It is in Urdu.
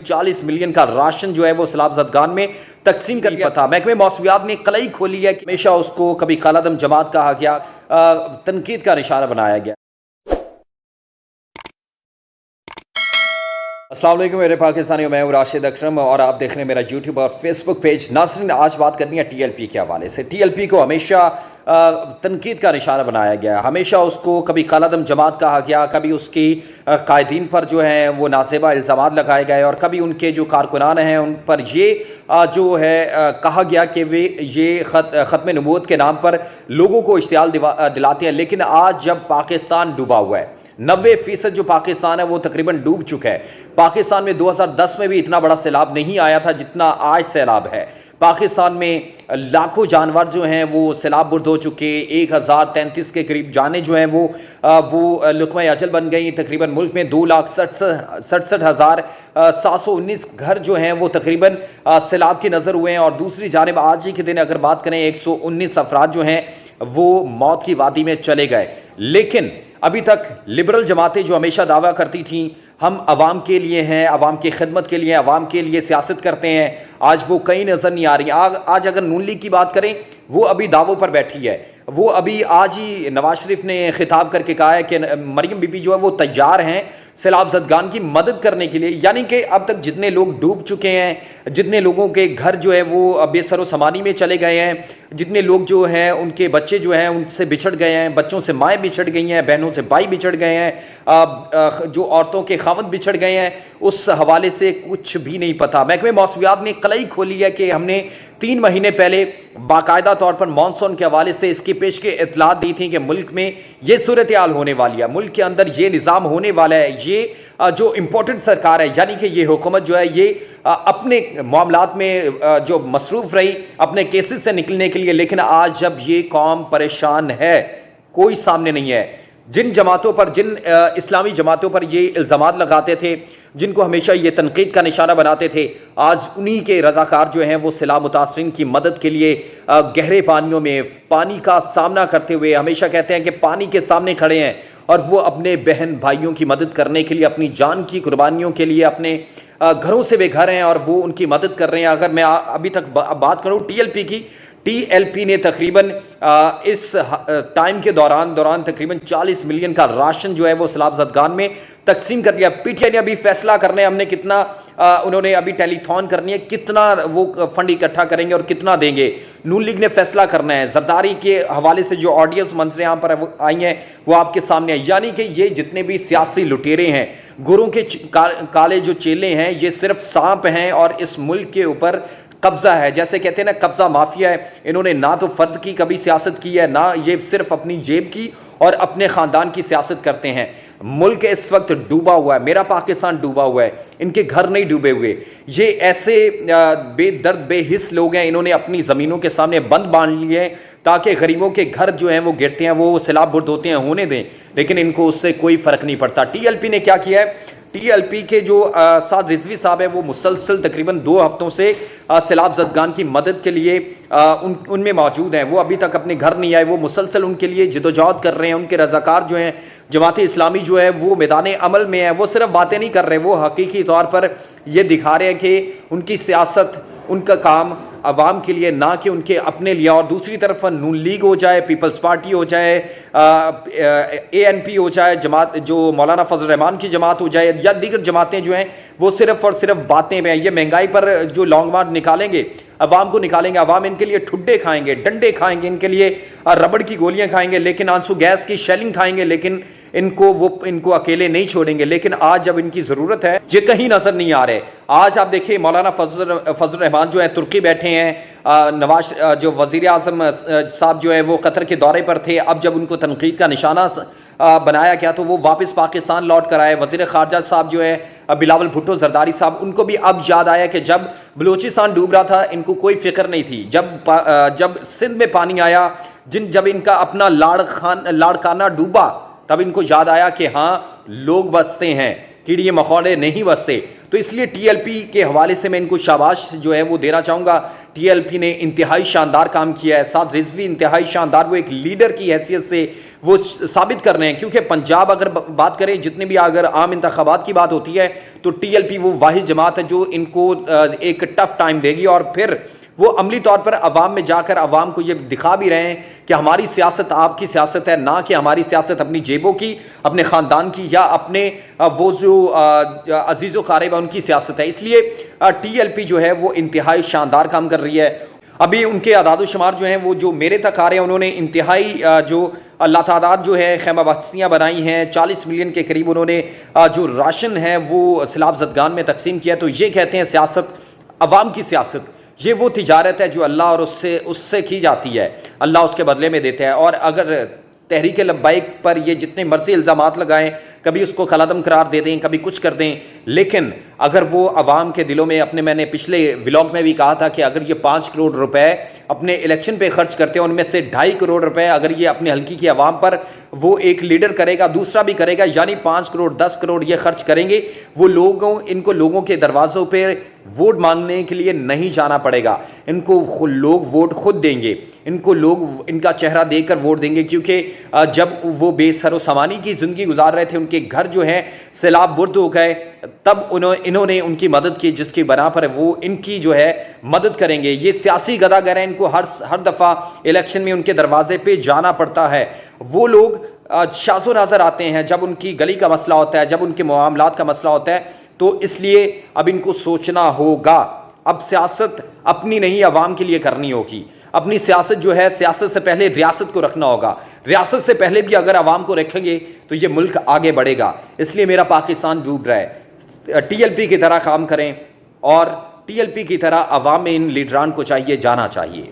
40 ملین کا راشن جو ہے وہ سیلاب زدگان میں تقسیم کر دیا تھا۔ محکمہ موسمیات نے قلعی کھولی ہے کہ ہمیشہ اس کو کبھی کالعدم جماعت کہا گیا، تنقید کا نشانہ بنایا گیا۔ السلام علیکم میرے پاکستانیوں، میں ہوں راشد اکرم اور آپ دیکھ رہے ہیں میرا یوٹیوب اور فیس بک پیج۔ ناظرین، آج بات کرنی ہے ٹی ایل پی کے حوالے سے۔ ٹی ایل پی کو ہمیشہ تنقید کا نشانہ بنایا گیا، ہمیشہ اس کو کبھی کالعدم جماعت کہا گیا، کبھی اس کی قائدین پر جو ہیں وہ نازیبہ الزامات لگائے گئے، اور کبھی ان کے جو کارکنان ہیں ان پر یہ جو ہے کہا گیا کہ یہ ختم نبوت کے نام پر لوگوں کو اشتعال دلاتے ہیں۔ لیکن آج جب پاکستان ڈوبا ہوا ہے، 90% جو پاکستان ہے وہ تقریباً ڈوب چکا ہے۔ پاکستان میں 2010 میں بھی اتنا بڑا سیلاب نہیں آیا تھا جتنا آج سیلاب ہے۔ پاکستان میں لاکھوں جانور جو ہیں وہ سیلاب برد ہو چکے، 1033 کے قریب جانیں جو ہیں وہ لقمہ اجل بن گئی۔ تقریباً ملک میں 2,67,719 گھر جو ہیں وہ تقریباً سیلاب کی نظر ہوئے ہیں، اور دوسری جانب آج ہی کے دن اگر بات کریں 119 افراد جو ہیں وہ موت کی وادی میں چلے گئے۔ لیکن ابھی تک لبرل جماعتیں جو ہمیشہ دعویٰ کرتی تھیں ہم عوام کے لیے ہیں، عوام کی خدمت کے لیے، عوام کے لیے سیاست کرتے ہیں، آج وہ کہیں نظر نہیں آ رہی۔ آج اگر نون لیگ کی بات کریں، وہ ابھی دعووں پر بیٹھی ہے۔ وہ ابھی آج ہی نواز شریف نے خطاب کر کے کہا ہے کہ مریم بی بی جو ہے وہ تیار ہیں سیلاب زدگان کی مدد کرنے کے لیے۔ یعنی کہ اب تک جتنے لوگ ڈوب چکے ہیں، جتنے لوگوں کے گھر جو ہے وہ بے سر و سامانی میں چلے گئے ہیں، جتنے لوگ جو ہیں ان کے بچے جو ہیں ان سے بچھڑ گئے ہیں، بچوں سے مائیں بچھڑ گئی ہیں، بہنوں سے بھائی بچھڑ گئے ہیں، جو عورتوں کے خاوند بچھڑ گئے ہیں، اس حوالے سے کچھ بھی نہیں پتا۔ محکمہ موسمیات نے قلعی کھولی ہے کہ ہم نے 3 مہینے پہلے باقاعدہ طور پر مانسون کے حوالے سے اس کی پیش کے اطلاعات دی تھی کہ ملک میں یہ صورتحال ہونے والی ہے، ملک کے اندر یہ نظام ہونے والا ہے۔ یہ جو امپورٹنٹ سرکار ہے، یعنی کہ یہ حکومت جو ہے یہ اپنے معاملات میں جو مصروف رہی اپنے کیسز سے نکلنے کے لیے، لیکن آج جب یہ قوم پریشان ہے، کوئی سامنے نہیں ہے۔ جن جماعتوں پر، جن اسلامی جماعتوں پر یہ الزامات لگاتے تھے، جن کو ہمیشہ یہ تنقید کا نشانہ بناتے تھے، آج انہی کے رضاکار جو ہیں وہ سیلاب متاثرین کی مدد کے لیے گہرے پانیوں میں پانی کا سامنا کرتے ہوئے ہمیشہ کہتے ہیں کہ پانی کے سامنے کھڑے ہیں، اور وہ اپنے بہن بھائیوں کی مدد کرنے کے لیے، اپنی جان کی قربانیوں کے لیے اپنے گھروں سے بے گھر ہیں اور وہ ان کی مدد کر رہے ہیں۔ اگر میں ابھی تک بات کروں ٹی ایل پی کی، ٹی ایل پی نے تقریباً اس ٹائم کے دوران تقریباً 40 ملین کا راشن جو ہے وہ سیلاب زدگان میں تقسیم کر دیا۔ پی ٹی آئی نے ابھی فیصلہ کرنا ہے ہم نے کتنا، انہوں نے ابھی ٹیلی تھون کرنی ہے، کتنا وہ فنڈ اکٹھا کریں گے اور کتنا دیں گے۔ نون لیگ نے فیصلہ کرنا ہے۔ زرداری کے حوالے سے جو آڈیوز منظر عام پر آئی ہیں وہ آپ کے سامنے ہیں۔ یعنی کہ یہ جتنے بھی سیاسی لٹیرے ہیں، گوروں کے کالے جو چیلے ہیں، یہ صرف سانپ ہیں اور اس ملک کے اوپر قبضہ ہے۔ جیسے کہتے ہیں نا، قبضہ مافیا ہے۔ انہوں نے نہ تو فرد کی کبھی سیاست کی ہے، نہ یہ صرف اپنی جیب کی اور اپنے خاندان کی سیاست کرتے ہیں۔ ملک اس وقت ڈوبا ہوا ہے، میرا پاکستان ڈوبا ہوا ہے، ان کے گھر نہیں ڈوبے ہوئے۔ یہ ایسے بے درد بے حس لوگ ہیں، انہوں نے اپنی زمینوں کے سامنے بند باندھ لیے ہیں تاکہ غریبوں کے گھر جو ہیں وہ گرتے ہیں، وہ سیلاب برد ہوتے ہیں، ہونے دیں، لیکن ان کو اس سے کوئی فرق نہیں پڑتا۔ ٹی ایل پی نے کیا کیا ہے؟ ٹی ایل پی کے جو سعد رضوی صاحب ہیں وہ مسلسل تقریباً 2 ہفتوں سے سیلاب زدگان کی مدد کے لیے ان میں موجود ہیں۔ وہ ابھی تک اپنے گھر نہیں آئے، وہ مسلسل ان کے لیے جدوجہد کر رہے ہیں۔ ان کے رضاکار جو ہیں، جماعت اسلامی جو ہے وہ میدان عمل میں ہے، وہ صرف باتیں نہیں کر رہے، وہ حقیقی طور پر یہ دکھا رہے ہیں کہ ان کی سیاست، ان کا کام عوام کے لیے نہ کہ ان کے اپنے لیے۔ اور دوسری طرف نون لیگ ہو جائے، پیپلز پارٹی ہو جائے، اے این پی ہو جائے، جماعت جو مولانا فضل الرحمان کی جماعت ہو جائے، یا دیگر جماعتیں جو ہیں وہ صرف اور صرف باتیں میں ہیں۔ یہ مہنگائی پر جو لانگ مارچ نکالیں گے، عوام کو نکالیں گے، عوام ان کے لیے ٹھڈے کھائیں گے، ڈنڈے کھائیں گے، ان کے لیے ربڑ کی گولیاں کھائیں گے، لیکن آنسو گیس کی شیلنگ کھائیں گے، لیکن ان کو اکیلے نہیں چھوڑیں گے۔ لیکن آج جب ان کی ضرورت ہے، یہ کہیں نظر نہیں آ رہے۔ آج آپ دیکھیں مولانا فضل الرحمان جو ہیں ترکی بیٹھے ہیں، نواز جو وزیر اعظم صاحب جو ہے وہ قطر کے دورے پر تھے، اب جب ان کو تنقید کا نشانہ بنایا گیا تو وہ واپس پاکستان لوٹ کر آئے۔ وزیر خارجہ صاحب جو ہے بلاول بھٹو زرداری صاحب، ان کو بھی اب یاد آیا کہ جب بلوچستان ڈوب رہا تھا ان کو کوئی فکر نہیں تھی، جب سندھ میں پانی آیا، جب ان کا اپنا لاڑکانہ ڈوبا، تب ان کو یاد آیا کہ ہاں لوگ بستے ہیں، کیڑے مکوڑے نہیں بستے۔ تو اس لیے ٹی ایل پی کے حوالے سے میں ان کو شاباش جو ہے وہ دینا چاہوں گا۔ ٹی ایل پی نے انتہائی شاندار کام کیا ہے. سعد رضوی انتہائی شاندار, وہ ایک لیڈر کی حیثیت سے وہ ثابت کر رہے ہیں, کیونکہ پنجاب اگر بات کریں, جتنے بھی اگر عام انتخابات کی بات ہوتی ہے تو ٹی ایل پی وہ واحد جماعت ہے جو ان کو ایک ٹف ٹائم دے گی, اور پھر وہ عملی طور پر عوام میں جا کر عوام کو یہ دکھا بھی رہے ہیں کہ ہماری سیاست آپ کی سیاست ہے, نہ کہ ہماری سیاست اپنی جیبوں کی, اپنے خاندان کی, یا اپنے وہ جو عزیز و قارب ان کی سیاست ہے. اس لیے ٹی ایل پی جو ہے وہ انتہائی شاندار کام کر رہی ہے. ابھی ان کے اعداد و شمار جو ہیں وہ جو میرے تک آ رہے ہیں, انہوں نے انتہائی جو اللہ تعداد جو ہے خیمہ بستیاں بنائی ہیں, 40 ملین کے قریب انہوں نے جو راشن ہے وہ سیلاب زدگان میں تقسیم کیا. تو یہ کہتے ہیں سیاست عوام کی سیاست, یہ وہ تجارت ہے جو اللہ اور اس سے کی جاتی ہے, اللہ اس کے بدلے میں دیتا ہے. اور اگر تحریک لبیک پر یہ جتنے مرضی الزامات لگائیں, کبھی اس کو کالعدم قرار دے دیں, کبھی کچھ کر دیں, لیکن اگر وہ عوام کے دلوں میں میں نے پچھلے ولاگ میں بھی کہا تھا کہ اگر یہ 5 کروڑ روپے اپنے الیکشن پہ خرچ کرتے ہیں, ان میں سے 2.5 کروڑ روپے اگر یہ اپنے حلقے کی عوام پر وہ ایک لیڈر کرے گا, دوسرا بھی کرے گا, یعنی 5 کروڑ 10 کروڑ یہ خرچ کریں گے, وہ ان کو لوگوں کے دروازوں پہ ووٹ مانگنے کے لیے نہیں جانا پڑے گا, ان کو لوگ ووٹ خود دیں گے, ان کو لوگ ان کا چہرہ دیکھ کر ووٹ دیں گے. کیونکہ جب وہ بے سر و سامانی کی زندگی گزار رہے تھے, ان کے گھر جو ہیں سیلاب برد ہو گئے, تب انہوں نے ان کی مدد کی, جس کی بنا پر وہ ان کی جو ہے مدد کریں گے. یہ سیاسی گداگر ہیں, ان کو ہر دفعہ الیکشن میں ان کے دروازے پہ جانا پڑتا ہے. وہ لوگ شاذ و ناظر آتے ہیں جب ان کی گلی کا مسئلہ ہوتا ہے, جب ان کے معاملات کا مسئلہ ہوتا ہے. تو اس لیے اب ان کو سوچنا ہوگا, اب سیاست اپنی نہیں عوام کے لیے کرنی ہوگی. اپنی سیاست جو ہے, سیاست سے پہلے ریاست کو رکھنا ہوگا, ریاست سے پہلے بھی اگر عوام کو رکھیں گے تو یہ ملک آگے بڑھے گا. اس لیے میرا پاکستان ڈوب رہا ہے. ٹی ایل پی کی طرح کام کریں, اور ٹی ایل پی کی طرح عوام میں ان لیڈران کو چاہیے جانا چاہیے.